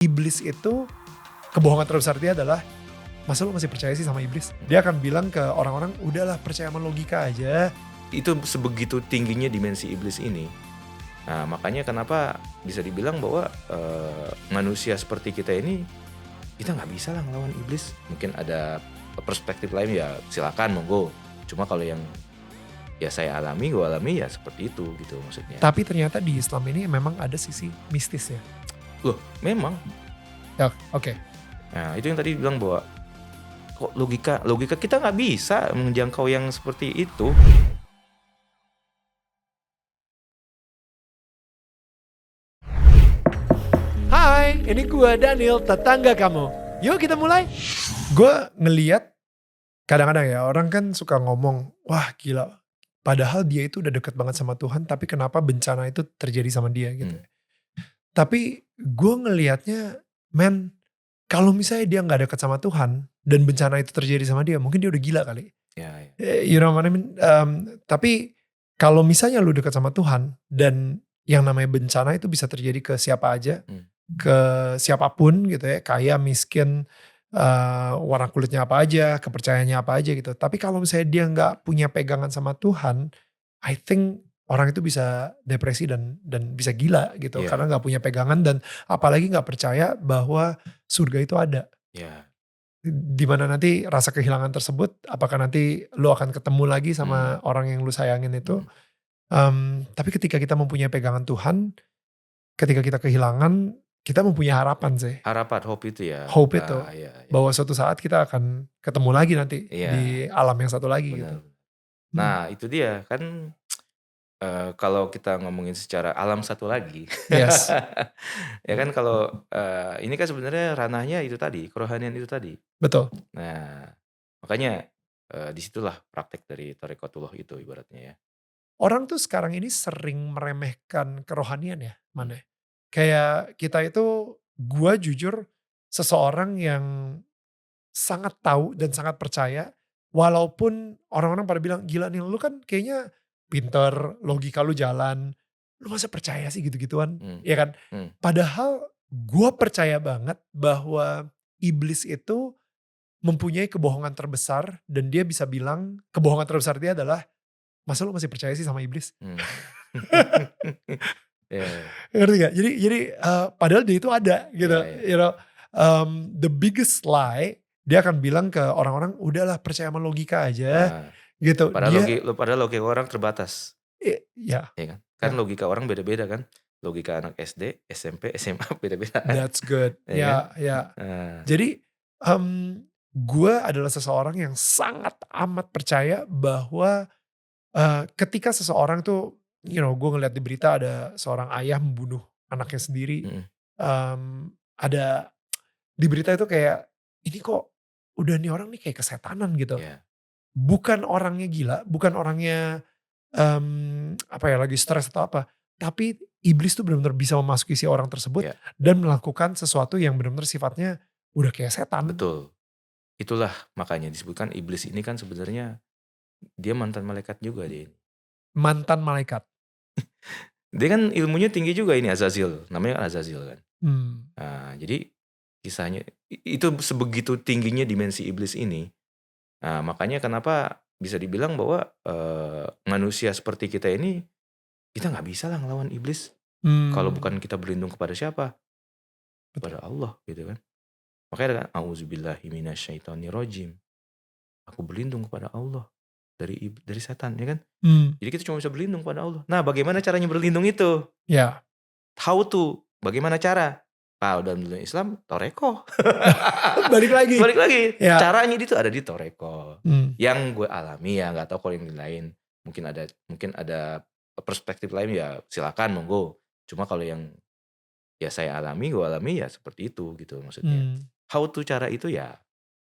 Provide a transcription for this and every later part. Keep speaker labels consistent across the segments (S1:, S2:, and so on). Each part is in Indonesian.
S1: Iblis itu, kebohongan terbesar dia adalah, masa lu masih percaya sih sama iblis? Dia akan bilang ke orang-orang, udahlah percaya sama logika aja.
S2: Itu sebegitu tingginya dimensi iblis ini. Nah, makanya kenapa bisa dibilang bahwa manusia seperti kita ini, kita nggak bisa lah ngelawan iblis. Mungkin ada perspektif lain ya silakan monggo. Cuma kalau yang ya saya alami, gue alami ya seperti itu gitu maksudnya.
S1: Tapi ternyata di Islam ini memang ada sisi mistisnya.
S2: Loh, memang.
S1: Ya, oke.
S2: Nah, itu yang tadi bilang bahwa kok logika kita nggak bisa menjangkau yang seperti itu.
S1: Hai, ini gue Daniel, tetangga kamu. Yuk kita mulai. Gue ngeliat, kadang-kadang ya orang kan suka ngomong, wah gila. Padahal dia itu udah deket banget sama Tuhan, tapi kenapa bencana itu terjadi sama dia gitu. Tapi gue ngelihatnya, men, kalau misalnya dia nggak deket sama Tuhan dan bencana itu terjadi sama dia, mungkin dia udah gila kali.
S2: Ya.
S1: You know what I mean? Tapi kalau misalnya lu deket sama Tuhan dan yang namanya bencana itu bisa terjadi ke siapa aja, ke siapapun gitu ya, kaya, miskin, warna kulitnya apa aja, kepercayaannya apa aja gitu. Tapi kalau misalnya dia nggak punya pegangan sama Tuhan, I think orang itu bisa depresi dan bisa gila gitu.
S2: Yeah.
S1: Karena nggak punya pegangan dan apalagi nggak percaya bahwa surga itu ada.
S2: Ya.
S1: Dimana nanti rasa kehilangan tersebut, apakah nanti lu akan ketemu lagi sama orang yang lu sayangin itu. Tapi ketika kita mempunyai pegangan Tuhan, ketika kita kehilangan, kita mempunyai harapan sih.
S2: Harapan, hope itu ya.
S1: Hope itu.
S2: Ya.
S1: Bahwa suatu saat kita akan ketemu lagi nanti di alam yang satu lagi.
S2: Benar.
S1: Gitu.
S2: Nah itu dia kan, kalau kita ngomongin secara alam satu lagi.
S1: Yes.
S2: Ya kan kalau ini kan sebenarnya ranahnya itu tadi, kerohanian itu tadi.
S1: Betul.
S2: Nah makanya disitulah praktek dari Thariqatullah itu ibaratnya ya.
S1: Orang tuh sekarang ini sering meremehkan kerohanian ya, Mane. Kayak kita itu, gua jujur seseorang yang sangat tahu dan sangat percaya, walaupun orang-orang pada bilang, gila nih lu kan kayaknya pinter, logika lu jalan, lu masa percaya sih gitu-gituan, ya kan? Padahal gua percaya banget bahwa iblis itu mempunyai kebohongan terbesar dan dia bisa bilang, kebohongan terbesar dia adalah, masa lu masih percaya sih sama iblis? Ngerti gak? Jadi padahal dia itu ada gitu. You know, the biggest lie, dia akan bilang ke orang-orang, udahlah percaya sama logika aja. Gitu.
S2: Padahal logika orang terbatas.
S1: Ya.
S2: Ya kan? Kan logika orang beda-beda kan. Logika anak SD, SMP, SMA beda-beda.
S1: That's good. Ya. Jadi gue adalah seseorang yang sangat amat percaya bahwa ketika seseorang tuh, you know, gue ngeliat di berita ada seorang ayah membunuh anaknya sendiri. Ada di berita itu kayak, ini kok udah nih orang nih kayak kesetanan gitu. Bukan orangnya gila, bukan orangnya lagi stres atau apa. Tapi iblis tuh benar-benar bisa memasuki si orang tersebut dan melakukan sesuatu yang benar-benar sifatnya udah kayak setan.
S2: Betul. Itulah makanya disebutkan iblis ini kan sebenarnya dia mantan malaikat juga dia.
S1: Mantan malaikat.
S2: Dia kan ilmunya tinggi juga ini, Azazil. Namanya Azazil kan. Nah, jadi kisahnya itu sebegitu tingginya dimensi iblis ini. Nah, makanya kenapa bisa dibilang bahwa manusia seperti kita ini, kita nggak bisa lah ngelawan iblis. Kalau bukan kita berlindung kepada siapa? Kepada Allah gitu kan. Makanya kan, auzubillahi minasyaitonirrajim. Aku berlindung kepada Allah dari setan ya kan. Jadi kita cuma bisa berlindung kepada Allah. Nah, bagaimana caranya berlindung itu?
S1: Ya.
S2: How to? Bagaimana cara? Dalam dunia Islam, toreko.
S1: Balik lagi.
S2: Ya. Caranya itu ada di toreko. Yang gue alami ya, nggak tahu kalau yang lain. Mungkin ada perspektif lain ya, silakan monggo. Cuma kalau yang ya saya alami, gue alami ya seperti itu gitu maksudnya. How to cara itu ya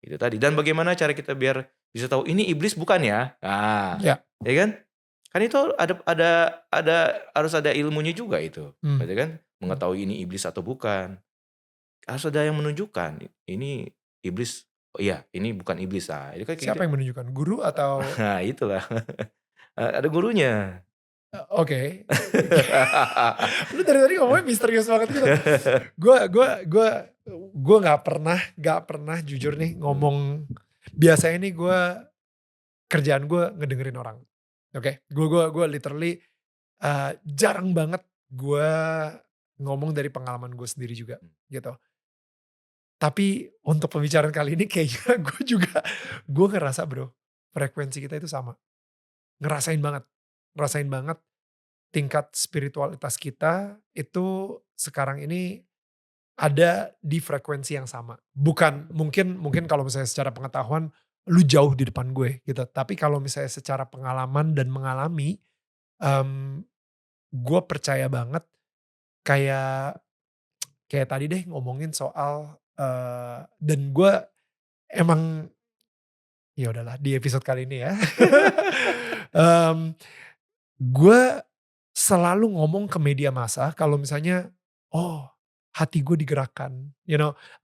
S2: itu tadi. Dan bagaimana cara kita biar bisa tahu ini iblis bukan ya? Nah, ya kan? Kan itu harus ada ilmunya juga itu, gitu kan? Mengetahui ini iblis atau bukan. Harus ada yang menunjukkan ini iblis. Oh iya, ini bukan iblis. Nah, itu kan
S1: siapa yang menunjukkan? Guru atau?
S2: Nah, itulah. Ada gurunya.
S1: Oke. Lu dari tadi ngomongnya misterius banget gitu. Gue nggak pernah jujur nih ngomong. Biasanya nih kerjaan gue ngedengerin orang. Oke, gue literally jarang banget gue ngomong dari pengalaman gue sendiri juga gitu. Tapi untuk pembicaraan kali ini kayaknya gue ngerasa bro, frekuensi kita itu sama. Ngerasain banget tingkat spiritualitas kita itu sekarang ini ada di frekuensi yang sama. Bukan mungkin kalau misalnya secara pengetahuan lu jauh di depan gue gitu. Tapi kalau misalnya secara pengalaman dan mengalami, mmm, gue percaya banget kayak kayak tadi deh ngomongin soal, dan gue emang ya udahlah di episode kali ini ya. Gue selalu ngomong ke media massa kalau misalnya, oh hati gue digerakkan,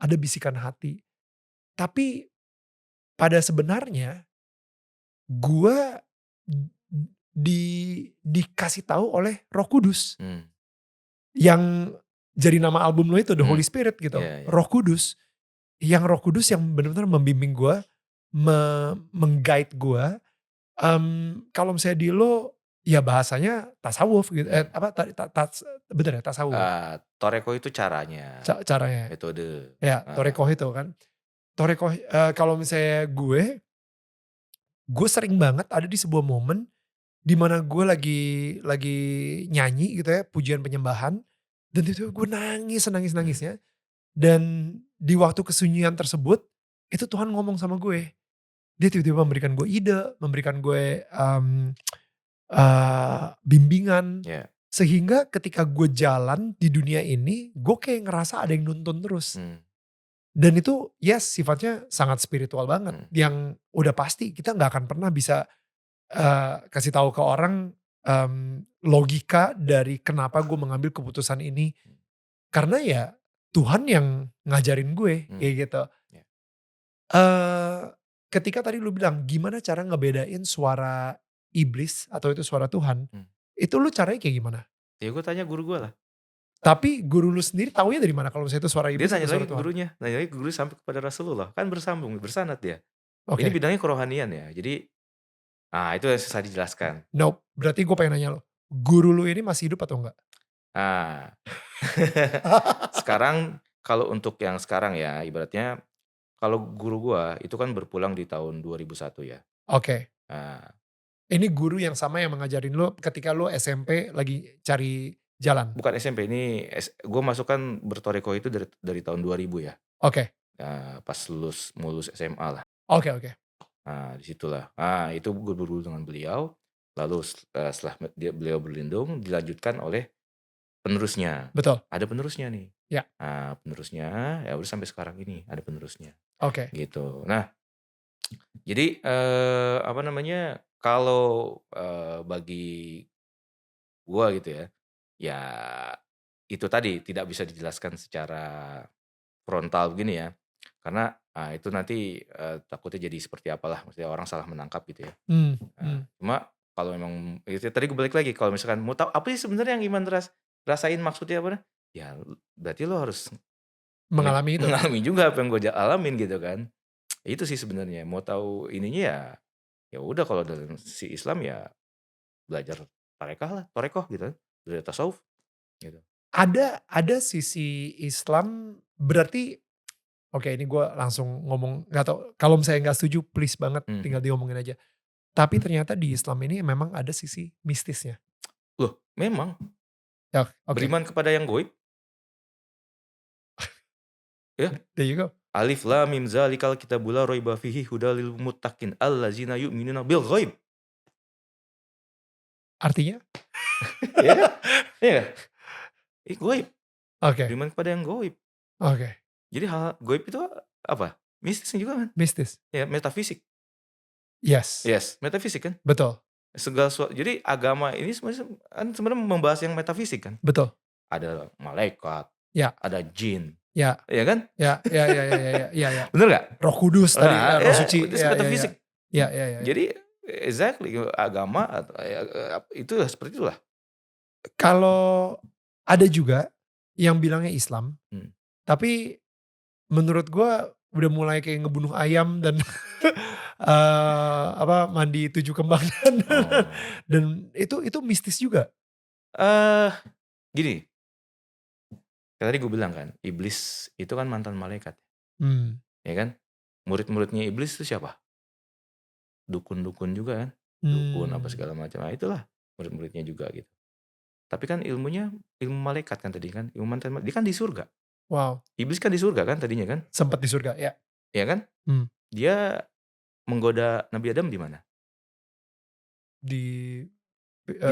S1: ada bisikan hati. Tapi pada sebenarnya gue di dikasih tahu oleh Roh Kudus. Yang jadi nama album lo itu The Holy Spirit gitu.
S2: Yeah.
S1: Roh Kudus. Yang Roh Kudus yang benar-benar membimbing gue, mengguide gue. Kalau misalnya di lo ya bahasanya tasawuf gitu. Bener ya tasawuf.
S2: Toreko itu caranya.
S1: Caranya.
S2: Metode.
S1: Ya, Toreko itu kan. Toreko kalau misalnya gue sering banget ada di sebuah momen di mana gue lagi nyanyi gitu ya, pujian penyembahan, dan itu gue nangis-nangisnya. Dan di waktu kesunyian tersebut, itu Tuhan ngomong sama gue. Dia tiba-tiba memberikan gue ide, memberikan gue bimbingan.
S2: Yeah.
S1: Sehingga ketika gue jalan di dunia ini, gue kayak ngerasa ada yang nuntun terus. Dan itu sifatnya sangat spiritual banget. Yang udah pasti kita gak akan pernah bisa kasih tahu ke orang logika dari kenapa gue mengambil keputusan ini. Karena ya Tuhan yang ngajarin gue kayak gitu. Ketika tadi lu bilang gimana cara ngebedain suara iblis atau itu suara Tuhan. Itu lu caranya kayak gimana?
S2: Ya gue tanya guru gue lah.
S1: Tapi guru lu sendiri taunya dari mana kalau misalnya itu suara iblis
S2: Dia
S1: atau suara Tuhan?
S2: Nanya lagi gurunya sampai kepada Rasulullah. Kan bersambung, bersanad dia.
S1: Okay.
S2: Ini bidangnya kerohanian ya. Jadi itu yang susah dijelaskan.
S1: Nope, berarti gue pengen nanya lo. Guru lu ini masih hidup atau enggak?
S2: Sekarang kalau untuk yang sekarang ya, ibaratnya kalau guru gua itu kan berpulang di tahun 2001 ya.
S1: Oke. Ini guru yang sama yang mengajarin lo ketika lo SMP lagi cari jalan?
S2: Bukan SMP, ini gue masuk kan bertoreko itu dari tahun 2000 ya.
S1: Oke.
S2: Pas lulus SMA lah.
S1: Oke.
S2: Disitulah. Itu gue berguru dengan beliau. Lalu setelah beliau berlindung, dilanjutkan oleh penerusnya.
S1: Betul.
S2: Ada penerusnya nih.
S1: Ya.
S2: Penerusnya ya udah sampai sekarang ini ada penerusnya.
S1: Oke.
S2: Gitu. Nah, jadi kalau bagi gua gitu ya, ya itu tadi tidak bisa dijelaskan secara frontal begini ya. Karena itu nanti takutnya jadi seperti apalah, maksudnya orang salah menangkap gitu ya. Cuma kalau memang itu tadi gue balik lagi, kalau misalkan mau tahu apa sih sebenarnya yang Iman rasain maksudnya apa? Ya berarti lo harus
S1: mengalami itu.
S2: Mengalami juga apa yang gue alamin gitu kan. Itu sih sebenarnya. Mau tahu ininya ya udah kalau dalam si Islam ya belajar torekoh gitu kan. Belajar tasawuf gitu.
S1: Ada sisi Islam berarti ini gue langsung ngomong, nggak tahu kalau misalnya nggak setuju please banget tinggal diomongin aja. Tapi ternyata di Islam ini memang ada sisi mistisnya.
S2: Loh, memang.
S1: Ya, okay.
S2: Beriman kepada yang gaib. Ya.
S1: There you go.
S2: Alif lam mim zalikal kitabul la raiba fihi hudal lil muttaqin allazina yu'minuna bil ghaib.
S1: Artinya?
S2: Iya. Gaib.
S1: Oke.
S2: Beriman kepada yang gaib.
S1: Oke.
S2: Jadi hal gaib itu apa? Mistis juga kan?
S1: Mistis.
S2: Ya, metafisik.
S1: Yes,
S2: metafisik kan?
S1: Betul.
S2: Jadi agama ini sebenarnya membahas yang metafisik kan?
S1: Betul.
S2: Ada malaikat,
S1: ya,
S2: ada jin,
S1: ya
S2: kan?
S1: Ya.
S2: Bener nggak?
S1: Roh Kudus tadi, Roh Suci.
S2: Itu metafisik.
S1: Ya.
S2: Jadi exactly, agama itu seperti itulah.
S1: Kalau ada juga yang bilangnya Islam, tapi menurut gua udah mulai kayak ngebunuh ayam dan mandi 7 kembang dan itu mistis juga.
S2: Eh Gini, tadi gue bilang kan, iblis itu kan mantan malaikat, ya kan? Murid-muridnya iblis itu siapa? Dukun-dukun juga kan, dukun apa segala macam. Nah, itulah murid-muridnya juga gitu. Tapi kan ilmunya ilmu malaikat kan tadi kan, ilmu mantan dia kan di surga.
S1: Wow.
S2: Iblis kan di surga kan tadinya kan?
S1: Sempat di surga, ya.
S2: Ya kan? Dia menggoda Nabi Adam di mana?
S1: Di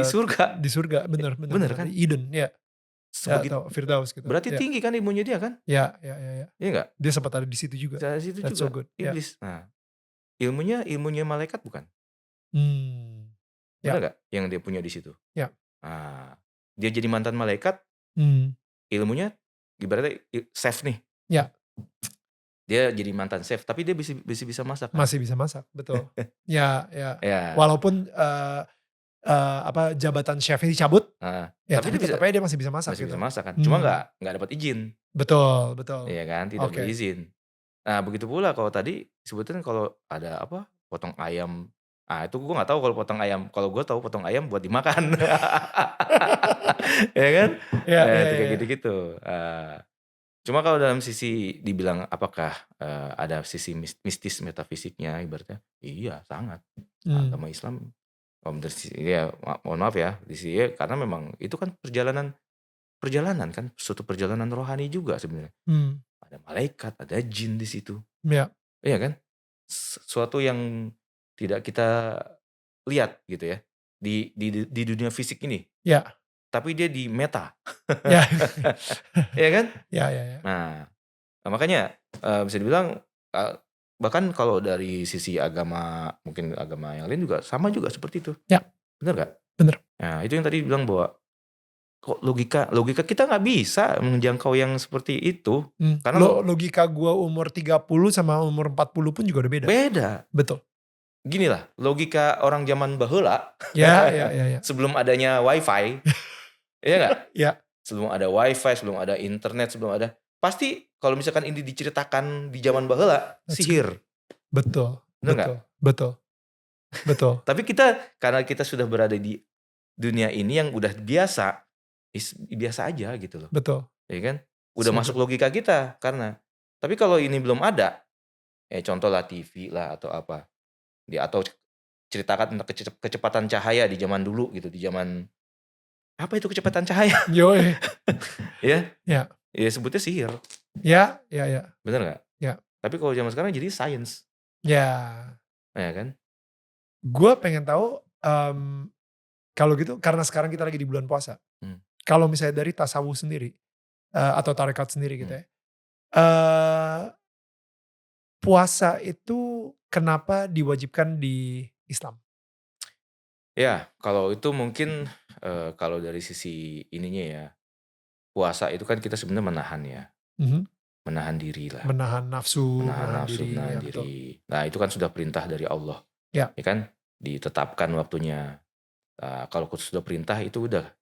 S2: surga.
S1: Di surga, bener
S2: Bener kan?
S1: di Eden, ya. Ya,
S2: Sebegitu,
S1: atau Firdaus gitu.
S2: berarti
S1: Ya.
S2: tinggi kan ilmunya dia kan?
S1: Ya.
S2: Iya nggak?
S1: Dia sempat ada di situ juga.
S2: Dari situ
S1: That's
S2: juga
S1: so good.
S2: iblis. Nah, ilmunya malaikat bukan?
S1: Ya.
S2: Benar nggak yang dia punya di situ?
S1: Ya.
S2: Nah, dia jadi mantan malaikat, ilmunya ibaratnya chef nih.
S1: Ya.
S2: Dia jadi mantan chef, tapi dia bisa masak kan?
S1: Masih bisa masak, betul. Ya.
S2: Ya.
S1: Walaupun jabatan chefnya dicabut, ya tapi tetap aja dia masih bisa masak
S2: Masih
S1: gitu.
S2: bisa masak kan? Cuma nggak dapat izin.
S1: Betul.
S2: Iya kan? Tidak berizin. Nah, begitu pula kalau tadi sebetulnya kalau ada potong ayam. Itu gue nggak tahu kalau potong ayam. Kalau gue tahu potong ayam buat dimakan. Ya kan?
S1: Ya.
S2: Itu kayak gitu-gitu. Cuma kalau dalam sisi dibilang apakah ada sisi mistis metafisiknya ibaratnya? Iya, sangat. Agama Islam, mohon maaf ya, di sini karena memang itu kan perjalanan kan, suatu perjalanan rohani juga sebenarnya. Ada malaikat, ada jin di situ. Iya kan? Sesuatu yang tidak kita lihat gitu ya di dunia fisik ini.
S1: Ya.
S2: Tapi dia di meta.
S1: Ya.
S2: Iya kan?
S1: Ya.
S2: Nah, makanya bisa dibilang bahkan kalau dari sisi agama, mungkin agama yang lain juga sama juga seperti itu.
S1: Ya.
S2: Benar nggak?
S1: Bener.
S2: Nah, itu yang tadi bilang bahwa kok logika kita nggak bisa menjangkau yang seperti itu. Karena
S1: logika gua umur 30 sama umur 40 pun juga udah beda.
S2: Beda.
S1: Betul.
S2: Gini lah, logika orang zaman baheula.
S1: Ya.
S2: Sebelum adanya wifi. Iya nggak?
S1: Ya.
S2: Sebelum ada wifi, sebelum ada internet, sebelum ada. Pasti kalau misalkan ini diceritakan di zaman baheula, sihir.
S1: Betul.
S2: Bener
S1: Betul.
S2: Tapi karena kita sudah berada di dunia ini yang udah biasa aja gitu loh.
S1: Betul.
S2: Ya kan? Udah masuk logika kita karena. Tapi kalau ini belum ada, contoh lah TV lah atau apa. Atau ceritakan tentang kecepatan cahaya di zaman dulu gitu, di zaman apa itu kecepatan cahaya?
S1: Yoi.
S2: Ya?
S1: Ya.
S2: Ya sebutnya sihir.
S1: Ya.
S2: Bener nggak?
S1: Ya.
S2: Tapi kalau zaman sekarang jadi sains.
S1: Ya.
S2: Ya kan?
S1: Gue pengen tahu kalau gitu karena sekarang kita lagi di bulan puasa. Kalau misalnya dari tasawuf sendiri atau tarekat sendiri gitu ya. Puasa itu kenapa diwajibkan di Islam?
S2: Ya, kalau itu mungkin kalau dari sisi ininya ya, puasa itu kan kita sebenarnya menahan ya. Menahan diri lah.
S1: Menahan nafsu,
S2: menahan diri. Nah, itu kan sudah perintah dari Allah. Ya kan? Ditetapkan waktunya. Kalau sudah perintah itu udah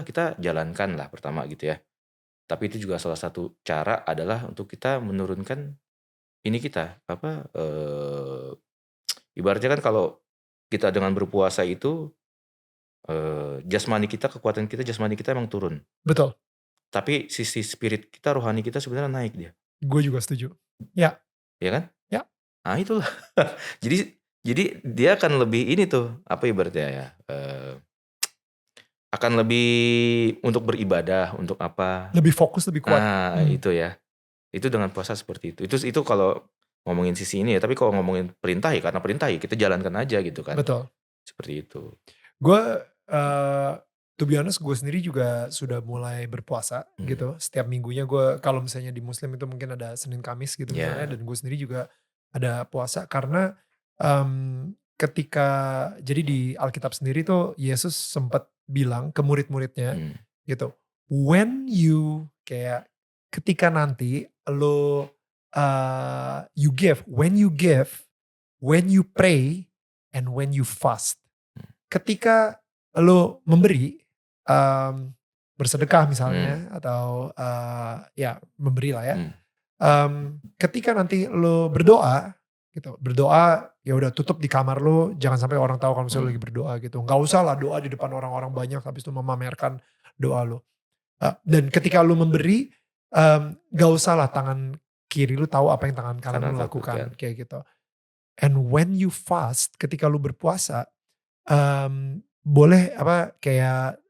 S2: kita jalankan lah pertama gitu ya. Tapi itu juga salah satu cara adalah untuk kita menurunkan ini kita ibaratnya kan kalau kita dengan berpuasa itu kekuatan kita jasmani kita emang turun.
S1: Betul.
S2: Tapi sisi spirit kita, rohani kita sebenarnya naik dia.
S1: Gue juga setuju. Ya.
S2: Ya kan?
S1: Ya.
S2: Nah itulah. Jadi dia akan lebih ini tuh ibaratnya ya. Akan lebih untuk beribadah, untuk apa.
S1: Lebih fokus, lebih kuat.
S2: Itu ya. Itu dengan puasa seperti itu. Itu kalau ngomongin sisi ini ya. Tapi kalau ngomongin perintah ya karena perintah ya kita jalankan aja gitu kan.
S1: Betul.
S2: Seperti itu.
S1: Gue to be honest gue sendiri juga sudah mulai berpuasa gitu. Setiap minggunya gue kalau misalnya di Muslim itu mungkin ada Senin Kamis gitu misalnya. Dan gue sendiri juga ada puasa karena ketika jadi di Alkitab sendiri tuh Yesus sempat bilang ke murid-muridnya gitu. When you ketika nanti lo when you pray and when you fast. Ketika lo memberi, bersedekah misalnya, atau ya memberi lah ya. Ketika nanti lo berdoa gitu, berdoa ya udah tutup di kamar lo, jangan sampai orang tahu kalau misalnya lo lagi berdoa gitu. Nggak usah lah doa di depan orang-orang banyak habis itu memamerkan doa lo. Dan ketika lo memberi, nggak usah lah tangan kiri lo tahu apa yang tangan kanan lo lakukan kayak gitu. And when you fast, ketika lo berpuasa, boleh kayak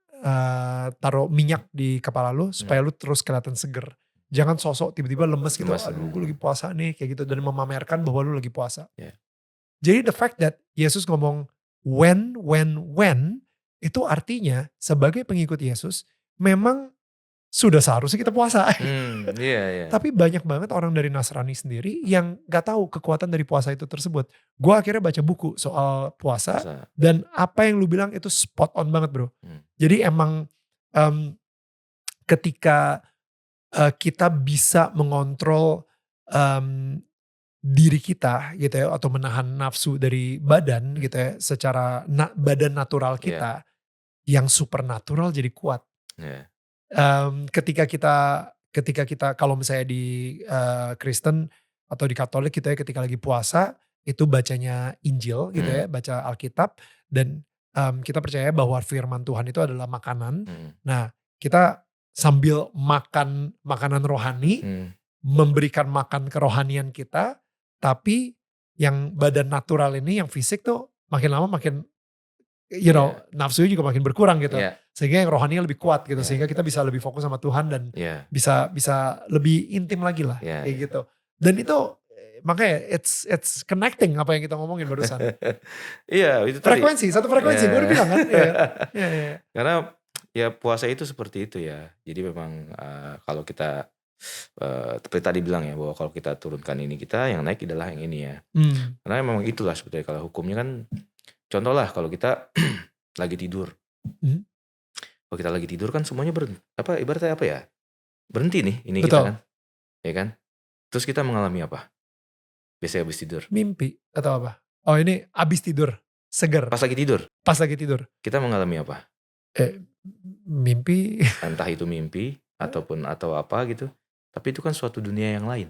S1: taruh minyak di kepala lo supaya lo terus kelihatan seger. Jangan sosok tiba-tiba lemes gitu, aduh gue lagi puasa nih kayak gitu, dan memamerkan bahwa lo lagi puasa. Jadi the fact that Yesus ngomong when itu artinya sebagai pengikut Yesus memang sudah seharusnya kita puasa. Tapi banyak banget orang dari Nasrani sendiri yang gak tahu kekuatan dari puasa itu tersebut. Gue akhirnya baca buku soal puasa. Dan apa yang lu bilang itu spot on banget bro. Jadi emang ketika kita bisa mengontrol diri kita gitu ya, atau menahan nafsu dari badan gitu ya, secara badan natural kita, yang supernatural jadi kuat. Ketika kita kalau misalnya di Kristen atau di Katolik gitu ya, ketika lagi puasa itu bacanya Injil gitu ya, baca Alkitab, dan kita percaya bahwa firman Tuhan itu adalah makanan. Nah kita sambil makan makanan rohani, memberikan makan kerohanian kita, tapi yang badan natural ini, yang fisik tuh makin lama makin nafsunya juga makin berkurang gitu. Sehingga yang rohaninya lebih kuat gitu. Sehingga kita bisa lebih fokus sama Tuhan dan bisa lebih intim lagi lah kayak gitu. Dan itu makanya it's connecting apa yang kita ngomongin barusan.
S2: Itu tadi.
S1: Satu frekuensi gue udah bilang kan.
S2: Karena ya puasa itu seperti itu ya. Jadi memang kalau kita seperti tadi bilang ya, bahwa kalau kita turunkan ini, kita yang naik adalah yang ini ya. Karena memang itulah sebetulnya kalau hukumnya kan. Contoh lah kalau kita lagi tidur. Kalau kita lagi tidur kan semuanya ibaratnya apa ya? Berhenti nih ini. Betul. Kita kan. Ya kan? Terus kita mengalami apa? Biasanya habis tidur.
S1: Mimpi atau apa? Oh ini habis tidur. Seger.
S2: Pas lagi tidur. Kita mengalami apa?
S1: Mimpi.
S2: Entah itu mimpi atau apa gitu. Tapi itu kan suatu dunia yang lain.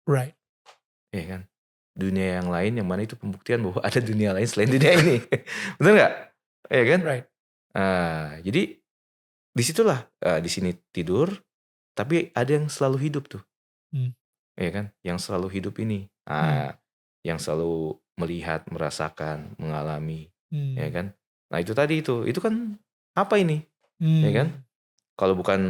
S1: Right.
S2: Iya kan? Dunia yang lain yang mana itu pembuktian bahwa ada dunia lain selain dunia ini. Benar gak? Iya kan?
S1: Right.
S2: Jadi disitulah di sini tidur, tapi ada yang selalu hidup tuh. Iya kan? Yang selalu hidup ini. Yang selalu melihat, merasakan, mengalami. Ya kan? Nah itu tadi itu kan apa ini? Ya kan? Kalau bukan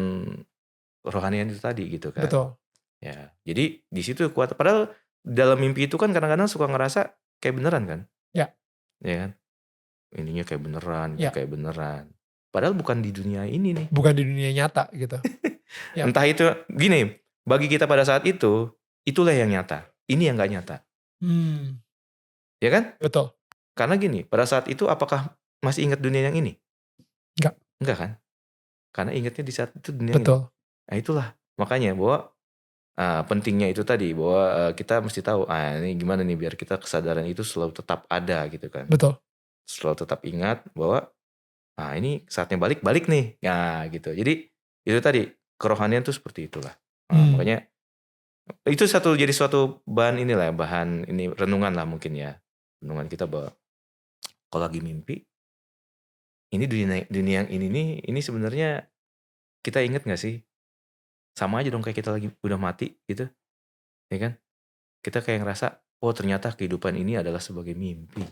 S2: rohanian itu tadi gitu kan.
S1: Betul.
S2: Ya, jadi di situ kuat. Padahal dalam mimpi itu kan kadang-kadang suka ngerasa kayak beneran kan? Ya kan? Ininya kayak beneran, kayak beneran. Padahal bukan di dunia ini nih.
S1: Bukan di dunia nyata gitu.
S2: Entah itu gini, bagi kita pada saat itu, itulah yang nyata. Ini yang gak nyata. Ya kan?
S1: Betul.
S2: Karena gini, pada saat itu apakah masih ingat dunia yang ini? Enggak kan? Karena ingatnya di saat itu dunia ini. Nah itulah, makanya bahwa pentingnya itu tadi, bahwa kita mesti tahu ini gimana nih biar kita kesadaran itu selalu tetap ada gitu kan.
S1: Betul.
S2: Selalu tetap ingat bahwa ini saatnya balik nih. Nah gitu. Jadi itu tadi, kerohanian tuh seperti itulah. Makanya itu jadi suatu bahan ini renungan lah mungkin ya. Renungan kita bahwa kalau lagi mimpi, ini dunia yang ini nih, ini sebenarnya kita ingat gak sih? Sama aja dong kayak kita lagi udah mati gitu. Ya kan? Kita kayak ngerasa, ternyata kehidupan ini adalah sebagai mimpi.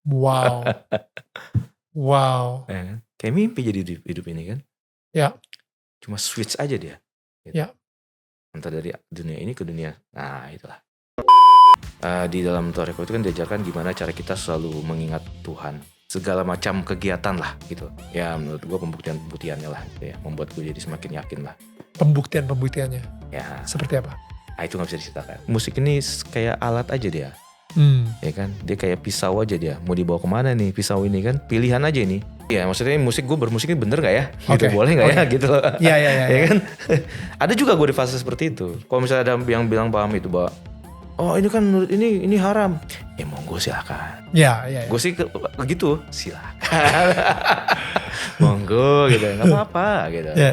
S1: Wow.
S2: Ya kan? Kayak mimpi jadi hidup ini kan.
S1: Ya.
S2: Cuma switch aja dia. Gitu.
S1: Ya.
S2: Entah dari dunia ini ke dunia. Nah itulah. Di dalam Toreko itu kan diajarkan gimana cara kita selalu mengingat Tuhan. Segala macam kegiatan lah gitu. Ya menurut gue pembuktiannya lah gitu ya. Membuat gue jadi semakin yakin lah.
S1: Pembuktiannya.
S2: Ya.
S1: Seperti apa?
S2: Itu gak bisa diceritakan. Musik ini kayak alat aja dia. Ya kan? Dia kayak pisau aja dia. Mau dibawa kemana nih pisau ini kan? Pilihan aja ini. Ya maksudnya gue bermusik ini bener gak ya? Gitu, boleh gak ya? Gitu loh.
S1: Iya.
S2: Ya kan? Ada juga gue di fase seperti itu. Kalau misalnya ada yang bilang paham itu bahwa ini kan ini haram. ya monggo silakan.
S1: Ya.
S2: Gue sih gitu, silakan. Monggo gitu, nggak apa-apa gitu.
S1: Ya.